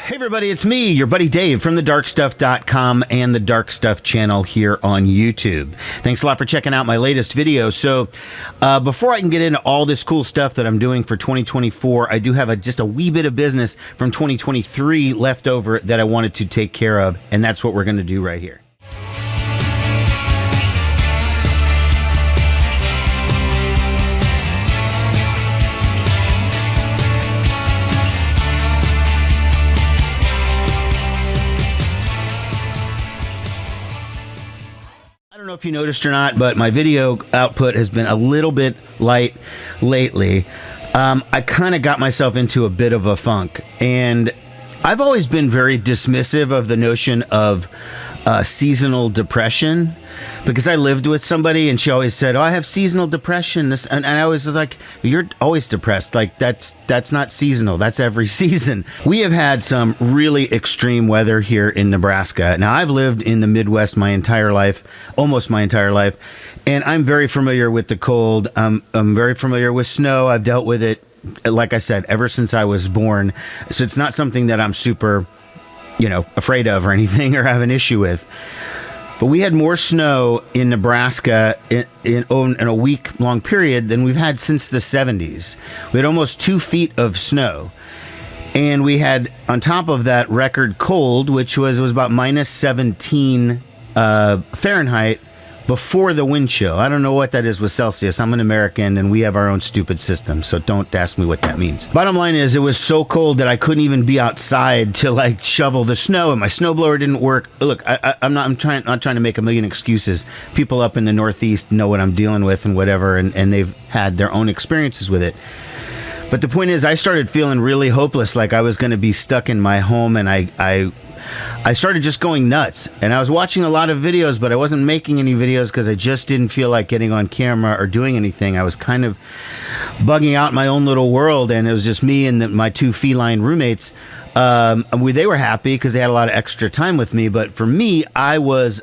Hey everybody, it's me, your buddy Dave from thedarkstuff.com and the Dark Stuff channel here on YouTube. Thanks a lot for checking out my latest video. So before I can get into all this cool stuff that I'm doing for 2024, I do have just a wee bit of business from 2023 left over that I wanted to take care of, and that's what we're going to do right here. I don't know if you noticed or not, but my video output has been a little bit light lately. I kind of got myself into a bit of a funk, and I've always been very dismissive of the notion of seasonal depression, because I lived with somebody and she always said, "Oh, I have seasonal depression." And I was like, "You're always depressed. Like that's not seasonal. That's every season." We have had some really extreme weather here in Nebraska. Now, I've lived in the Midwest my entire life, almost my entire life, and I'm very familiar with the cold. I'm very familiar with snow. I've dealt with it, like I said, ever since I was born. So it's not something that I'm super, afraid of or anything or have an issue with. But we had more snow in Nebraska in a week-long period than we've had since the 70s. We had almost 2 feet of snow. And we had, on top of that, record cold, which was about minus 17 Fahrenheit before the wind chill. I don't know what that is with Celsius. I'm an American, and we have our own stupid system, so don't ask me what that means. Bottom line is, it was so cold that I couldn't even be outside to shovel the snow, and my snowblower didn't work. Look, I'm not trying to make a million excuses. People up in the Northeast know what I'm dealing with and whatever, and they've had their own experiences with it. But the point is, I started feeling really hopeless, like I was going to be stuck in my home, and I started just going nuts. And I was watching a lot of videos, but I wasn't making any videos because I just didn't feel like getting on camera or doing anything. I was kind of bugging out my own little world, and it was just me and my 2 feline roommates. They were happy because they had a lot of extra time with me, but for me, I was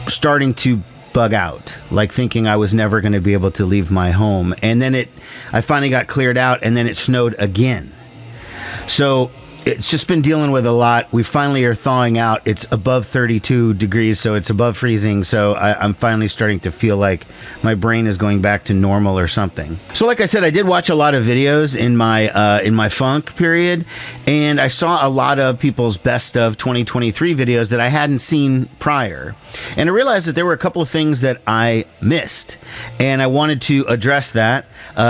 starting to bug out, like thinking I was never going to be able to leave my home. And then I finally got cleared out, and then it snowed again. So it's just been dealing with a lot. We finally are thawing out. It's above 32 degrees, so it's above freezing. So I'm finally starting to feel like my brain is going back to normal or something. So like I said, I did watch a lot of videos in my funk period, and I saw a lot of people's best of 2023 videos that I hadn't seen prior. And I realized that there were a couple of things that I missed, and I wanted to address that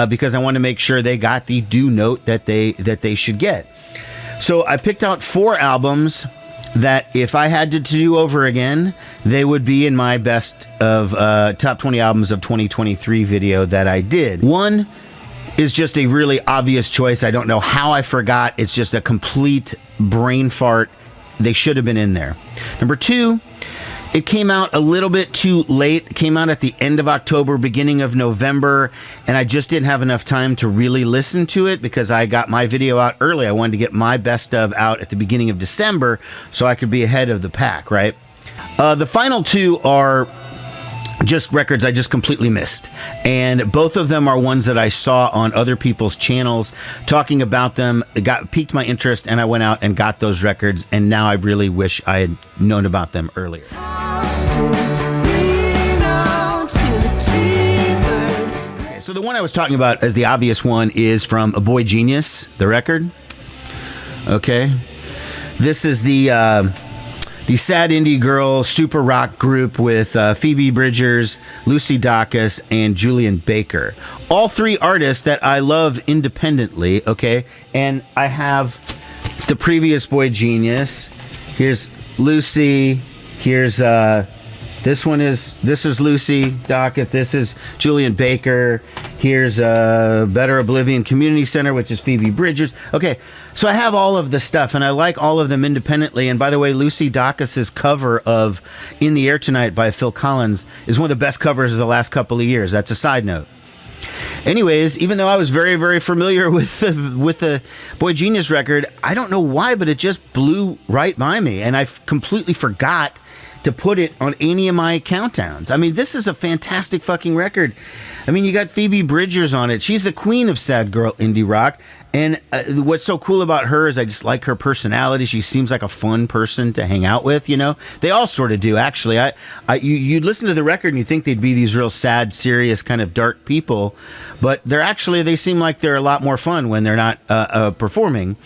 because I wanted to make sure they got the due note that they should get. So I picked out 4 albums that if I had to do over again, they would be in my best of top 20 albums of 2023 video that I did. One is just a really obvious choice. I don't know how I forgot. It's just a complete brain fart. They should have been in there. Number 2, it came out a little bit too late. It came out at the end of October, beginning of November, and I just didn't have enough time to really listen to it because I got my video out early. I wanted to get my best of out at the beginning of December so I could be ahead of the pack, right? The final 2 are just records I just completely missed. And both of them are ones that I saw on other people's channels talking about them. It piqued my interest, and I went out and got those records, and now I really wish I had known about them earlier. Okay, so the one I was talking about as the obvious one is from Boygenius, the record. Okay. This is the sad indie girl super rock group with Phoebe Bridgers, Lucy Dacus, and Julian Baker. All 3 artists that I love independently, okay? And I have the previous Boygenius. Here's Lucy. Here's this is Lucy Dacus. This is Julian Baker. Here's Better Oblivion Community Center, which is Phoebe Bridgers. Okay, so I have all of the stuff, and I like all of them independently. And by the way, Lucy Dacus's cover of In the Air Tonight by Phil Collins is one of the best covers of the last couple of years. That's a side note. Anyways, even though I was very, very familiar with the Boygenius record, I don't know why, but it just blew right by me, and I completely forgot to put it on any of my countdowns. I mean, this is a fantastic fucking record. I mean, you got Phoebe Bridgers on it. She's the queen of sad girl indie rock. And what's so cool about her is I just like her personality. She seems like a fun person to hang out with, you know? They all sort of do, actually. You'd listen to the record and you think they'd be these real sad, serious, kind of dark people. But they seem like they're a lot more fun when they're not performing.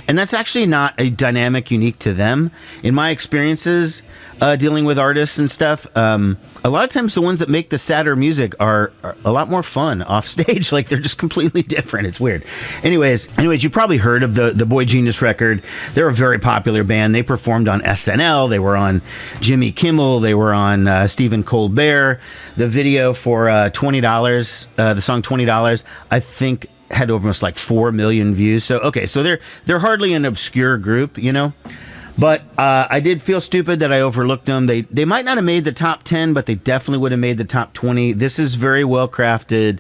And that's actually not a dynamic unique to them. In my experiences dealing with artists and stuff, a lot of times the ones that make the sadder music are a lot more fun off stage. Like, they're just completely different. It's weird. Anyways, you probably heard of the Boygenius record. They're a very popular band. They performed on SNL. They were on Jimmy Kimmel. They were on Stephen Colbert. The video for $20, the song $20, I think had almost like 4 million views. So, okay, so they're hardly an obscure group, you know? But I did feel stupid that I overlooked them. They might not have made the top 10, but they definitely would have made the top 20. This is very well crafted,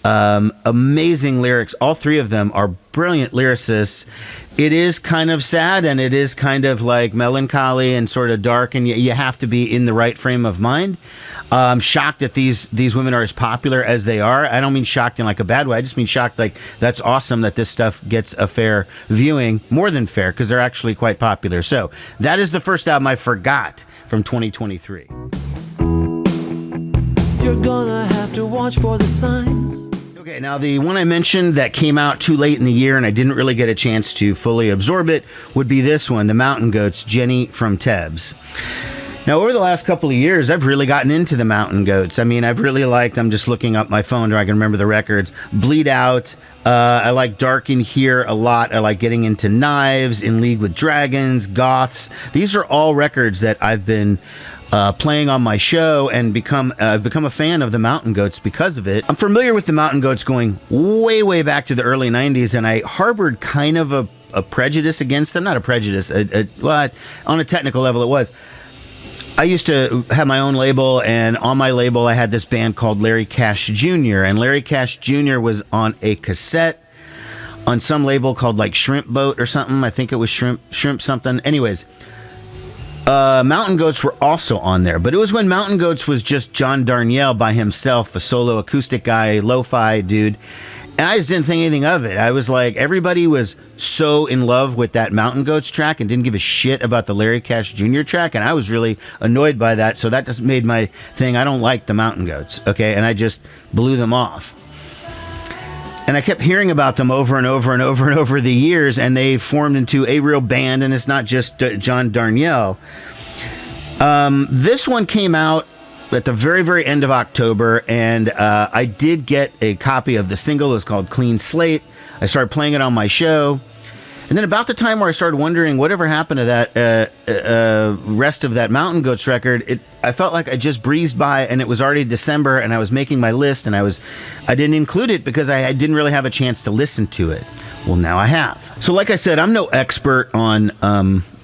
amazing lyrics. All three of them are brilliant lyricists. It is kind of sad, and it is kind of like melancholy and sort of dark, and you have to be in the right frame of mind. I'm shocked that these women are as popular as they are. I don't mean shocked in like a bad way. I just mean shocked like that's awesome that this stuff gets a fair viewing, more than fair, because they're actually quite popular. So that is the first album I forgot from 2023. You're gonna have to watch for the signs. Okay, now the one I mentioned that came out too late in the year and I didn't really get a chance to fully absorb it would be this one, The Mountain Goats, Jenny from Thebes. Now, over the last couple of years, I've really gotten into the Mountain Goats. I mean, I've really liked, I'm just looking up my phone so I can remember the records, Bleed Out. I like Dark in Here a lot. I like getting into Knives, In League with Dragons, Goths. These are all records that I've been playing on my show and become a fan of the Mountain Goats because of it. I'm familiar with the Mountain Goats going way, way back to the early 90s, and I harbored kind of a prejudice against them. Not a prejudice, well, on a technical level it was. I used to have my own label, and on my label I had this band called Larry Cash Jr., and Larry Cash Jr. was on a cassette on some label called like Shrimp Boat or something. I think it was Shrimp something. Anyways, Mountain Goats were also on there, but it was when Mountain Goats was just John Darnielle by himself, a solo acoustic guy, lo-fi dude. And I just didn't think anything of it. I was like, everybody was so in love with that Mountain Goats track and didn't give a shit about the Larry Cash Jr. track, and I was really annoyed by that, so that just made my thing, I don't like the Mountain Goats, okay? And I just blew them off. And I kept hearing about them over and over and over and over the years, and they formed into a real band, and it's not just John Darnielle. This one came out at the very, very end of October, and I did get a copy of the single. It was called Clean Slate. I started playing it on my show. And then about the time where I started wondering whatever happened to that rest of that Mountain Goats record, I felt like I just breezed by, and it was already December, and I was making my list, and I didn't include it because I didn't really have a chance to listen to it. Well, now I have. So like I said, I'm no expert on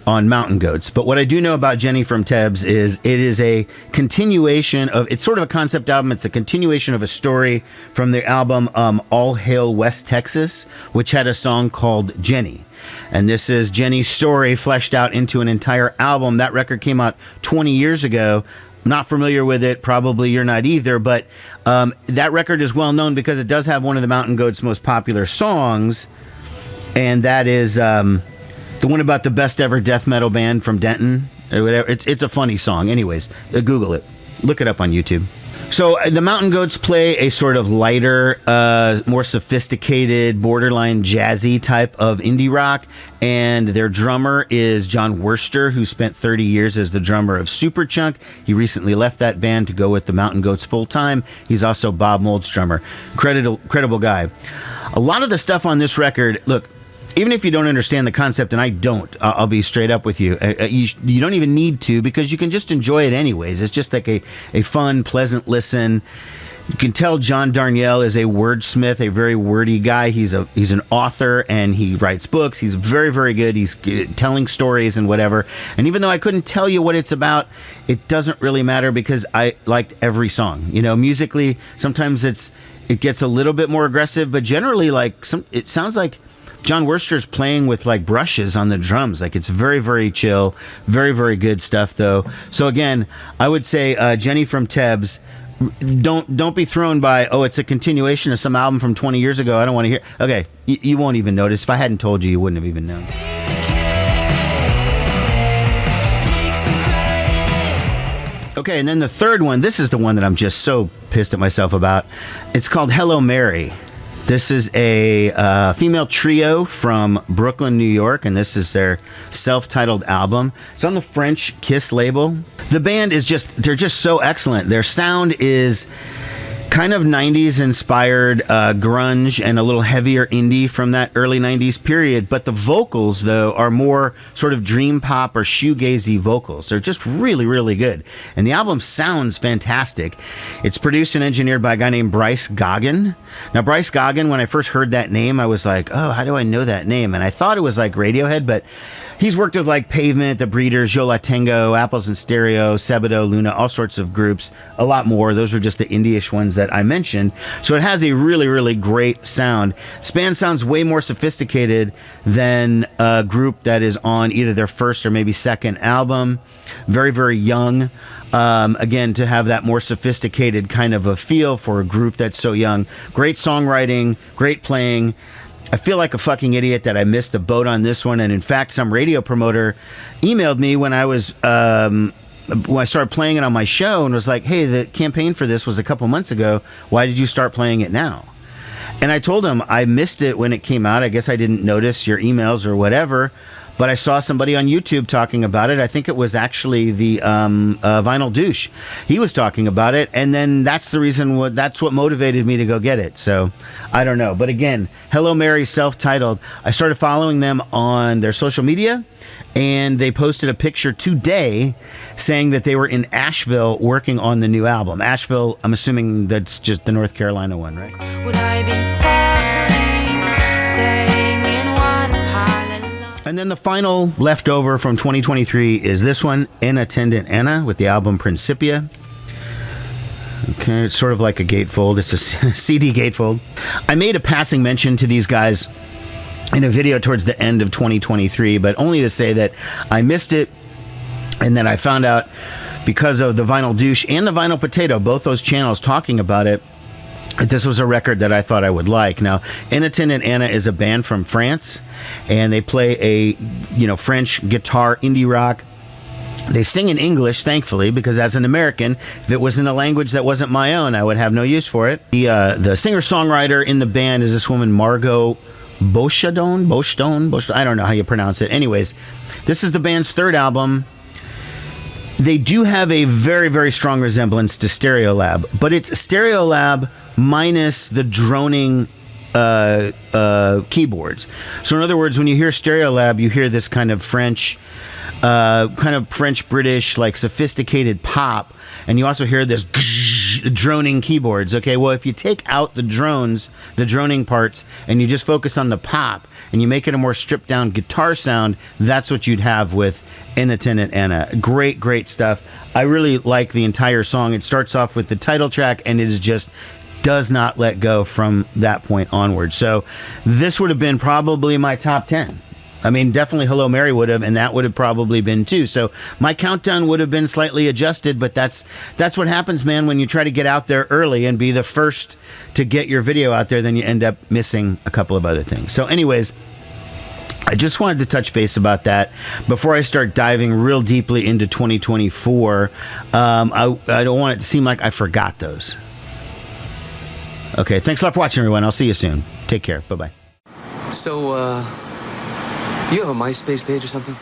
Mountain Goats, but what I do know about Jenny from Thebes is it is a continuation of, it's sort of a concept album. It's a continuation of a story from the album All Hail West Texas, which had a song called Jenny. And this is Jenny's story fleshed out into an entire album. That record came out 20 years ago. Not familiar with it. Probably you're not either. But that record is well known because it does have one of the Mountain Goats' most popular songs. And that is the one about the best ever death metal band from Denton. Or whatever. It's a funny song. Anyways, Google it. Look it up on YouTube. So the Mountain Goats play a sort of lighter, more sophisticated, borderline jazzy type of indie rock, and their drummer is John Worster, who spent 30 years as the drummer of Superchunk. He recently left that band to go with the Mountain Goats full-time. He's also Bob Mould's drummer. Credible guy. A lot of the stuff on this record, look, even if you don't understand the concept, and I don't, I'll be straight up with you. You don't even need to, because you can just enjoy it anyways. It's just like a fun, pleasant listen. You can tell John Darnielle is a wordsmith, a very wordy guy. He's an author, and he writes books. He's very, very good. He's telling stories and whatever. And even though I couldn't tell you what it's about, it doesn't really matter because I liked every song. You know, musically, sometimes it gets a little bit more aggressive, but generally, it sounds like John Worster's playing with like brushes on the drums. Like, it's very, very chill, very, very good stuff though. So again, I would say Jenny from Thebes, don't be thrown by, oh, it's a continuation of some album from 20 years ago. I don't want to hear. Okay, you won't even notice. If I hadn't told you, you wouldn't have even known. Okay, and then the third one, this is the one that I'm just so pissed at myself about. It's called Hello Mary. This is a female trio from Brooklyn, New York, and this is their self-titled album. It's on the French Kiss label. The band is they're just so excellent. Their sound is kind of 90s inspired grunge and a little heavier indie from that early 90s period, but the vocals though are more sort of dream pop or shoegazy vocals. They're just really, really good, and the album sounds fantastic. It's produced and engineered by a guy named Bryce Goggin. Now Bryce Goggin, when I first heard that name, I was like, oh, how do I know that name? And I thought it was like Radiohead, but he's worked with like Pavement, The Breeders, Yo La Tengo, Apples and Stereo, Sebadoh, Luna, all sorts of groups, a lot more. Those are just the indie-ish ones that I mentioned. So it has a really, really great sound. This band sounds way more sophisticated than a group that is on either their first or maybe second album. Very, very young. Again, to have that more sophisticated kind of a feel for a group that's so young. Great songwriting, great playing. I feel like a fucking idiot that I missed the boat on this one. And in fact, some radio promoter emailed me when I started playing it on my show and was like, hey, the campaign for this was a couple months ago. Why did you start playing it now? And I told him I missed it when it came out. I guess I didn't notice your emails or whatever. But I saw somebody on YouTube talking about it. I think it was actually the Vinyl Douche. He was talking about it, and then that's the reason. That's what motivated me to go get it. So I don't know. But again, Hello Mary, self-titled. I started following them on their social media, and they posted a picture today saying that they were in Asheville working on the new album. Asheville, I'm assuming that's just the North Carolina one, right? Would I be circling, staying in one pile alone? And then the final leftover from 2023 is this one, In Attendant Ana, with the album Principia. Okay, it's sort of like a gatefold. It's a CD gatefold. I made a passing mention to these guys in a video towards the end of 2023, but only to say that I missed it, and then I found out because of the Vinyl Douche and the Vinyl Potato, both those channels talking about it, that this was a record that I thought I would like. Now, In Attendant Ana is a band from France, and they play a French guitar indie rock. They sing in English, thankfully, because as an American, if it was in a language that wasn't my own, I would have no use for it. The singer-songwriter in the band is this woman, Margot Boschton. I don't know how you pronounce it. Anyways, this is the band's third album. They do have a very, very strong resemblance to Stereolab, but it's Stereolab minus the droning keyboards. So in other words, when you hear Stereolab, you hear this kind of French British, like sophisticated pop, and you also hear this droning keyboards. Okay, well, if you take out the droning parts, and you just focus on the pop, and you make it a more stripped down guitar sound, that's what you'd have with In Attendant Ana. Great, great stuff. I really like the entire song. It starts off with the title track, and it is just does not let go from that point onward. So this would have been probably my top 10. I mean, definitely Hello Mary would have, and that would have probably been too. So my countdown would have been slightly adjusted, but that's what happens, man, when you try to get out there early and be the first to get your video out there, then you end up missing a couple of other things. So anyways, I just wanted to touch base about that before I start diving real deeply into 2024. I don't want it to seem like I forgot those. Okay, thanks a lot for watching, everyone. I'll see you soon. Take care. Bye-bye. So, you have a MySpace page or something?